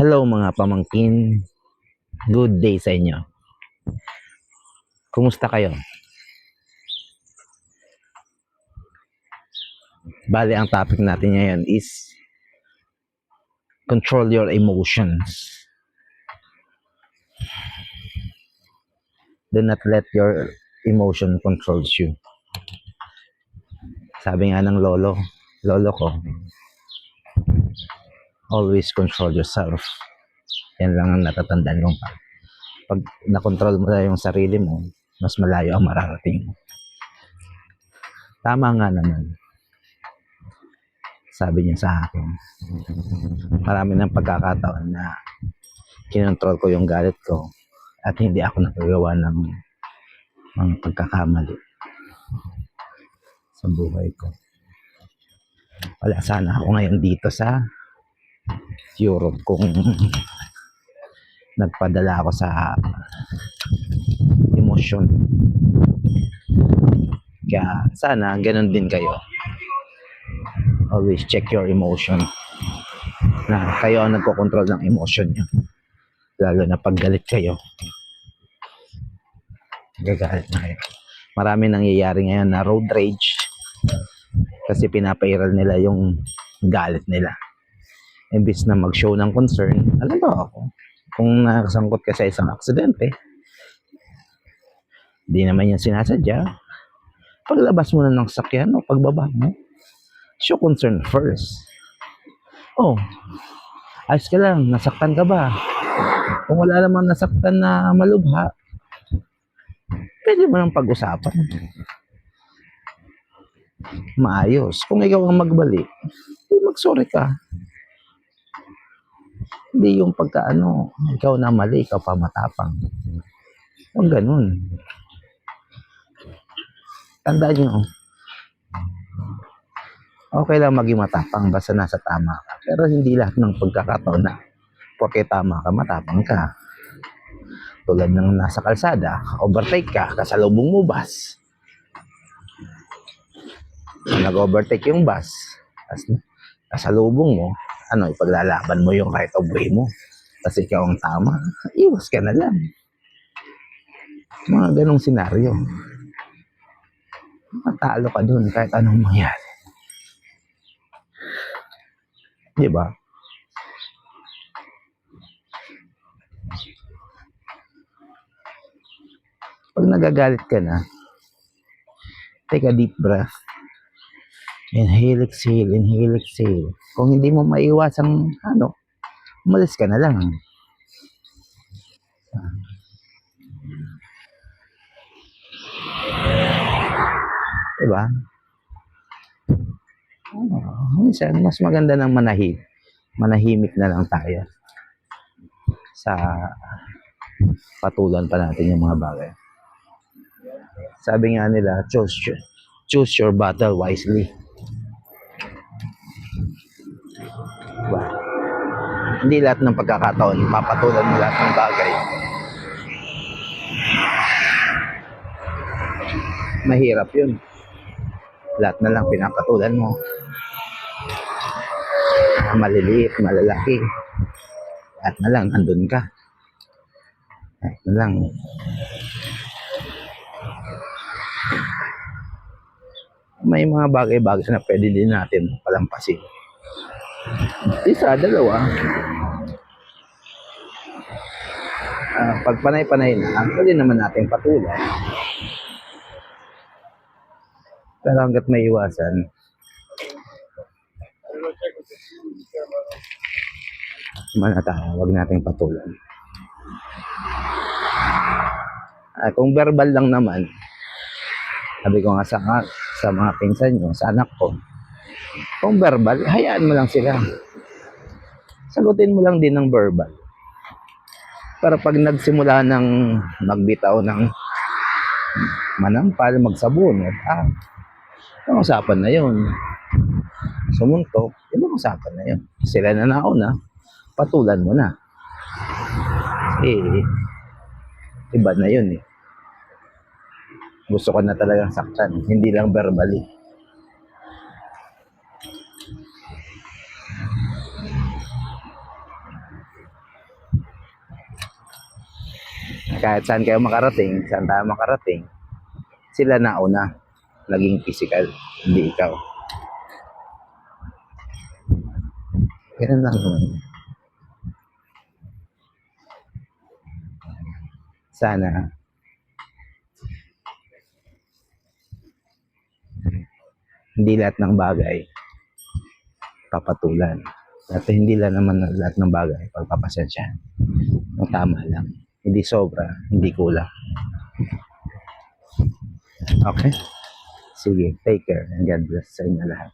Hello mga pamangkin, good day sa inyo. Kumusta kayo? Bale, ang topic natin ngayon is control your emotions. Do not let your emotion controls you. Sabi nga ng lolo ko, always control yourself. Yan lang ang natatandaan ko pa. Pag nakontrol mo na yung sarili mo, mas malayo ang mararating mo. Tama nga naman. Sabi niya sa akin, marami ng pagkakataon na kinontrol ko yung galit ko at hindi ako nakagawa ng mga pagkakamali sa buhay ko. Wala sana ako ngayon dito sa Europe kung nagpadala ako sa emosyon. Kaya sana ganun din kayo. Always check your emotion. Na kayo ang nagkokontrol ng emotion nyo. Lalo na pag galit kayo. Gagalit na kayo. Marami nangyayari ngayon na road rage kasi pinapairal nila yung galit nila. Imbis na mag-show ng concern, alam mo ako, kung nakasangkot ka sa isang aksidente, di naman yan sinasadya, paglabas mo na ng sakyan o pagbaba mo, show concern first. Oh, ayos ka lang, nasaktan ka ba? Kung wala naman nasaktan na malubha, pwede mo nang pag-usapan. Maayos. Kung ikaw ang magbali, mag-sorry ka. Hindi yung pagkaano, ikaw na mali, ikaw pa matapang. Yung ganun. Tandaan nyo, okay lang maging matapang basta nasa tama ka. Pero hindi lahat ng pagkakataon na porque tama ka, matapang ka. Tulad ng nasa kalsada, overtake ka, kasalubong mo bus. Nag-overtake yung bus, kasalubong mo, ipaglalaban mo yung right of way mo. Kasi ikaw ang tama, iwas ka na lang. Mga ganong senaryo. Matalo ka dun kahit anong mangyari. Di ba? Pag nagagalit ka na, take a deep breath. Inhale, exhale, inhale, exhale. Kung hindi mo maiwasang umalis ka na lang. Diba? Minsan, mas maganda ng manahimik na lang tayo sa patulan pa natin yung mga bagay. Sabi nga nila, choose your battle wisely. Diba? Hindi lahat ng pagkakataon papatulan mo lahat ng bagay. Mahirap yun. Lahat na lang pinapatulan mo. Maliliit, malalaki. Lahat na lang, andun ka. Lahat na lang. May mga bagay-bagay na pwede din natin palampasin. Isa, dalawa. Pag panay-panay na, pwede naman natin patulan. Pero hanggat may iwasan, huwag nating patulan. Kung verbal lang naman, sabi ko nga sa mga pinsan nyo, sa anak ko, kung verbal, hayaan mo lang sila. Sagutin mo lang din ng verbal. Para pag nagsimula ng magbitaw ng manampal, magsabunot, yung usapan na yun. Sumuntok, yung usapan na yun. Sila na nauna, patulan mo na. Iba na yun eh. Gusto ko na talagang saktan, hindi lang verbally. Kahit saan kayo makarating, saan tayo makarating, sila nauna naging physical, hindi ikaw. Ganun lang naman. Sana hindi lahat ng bagay papatulan. At hindi lang naman lahat ng bagay pagpapasensyahan. Ang tama lang. Hindi sobra, hindi kulang. Okay? Sige, take care and God bless sa inyo lahat.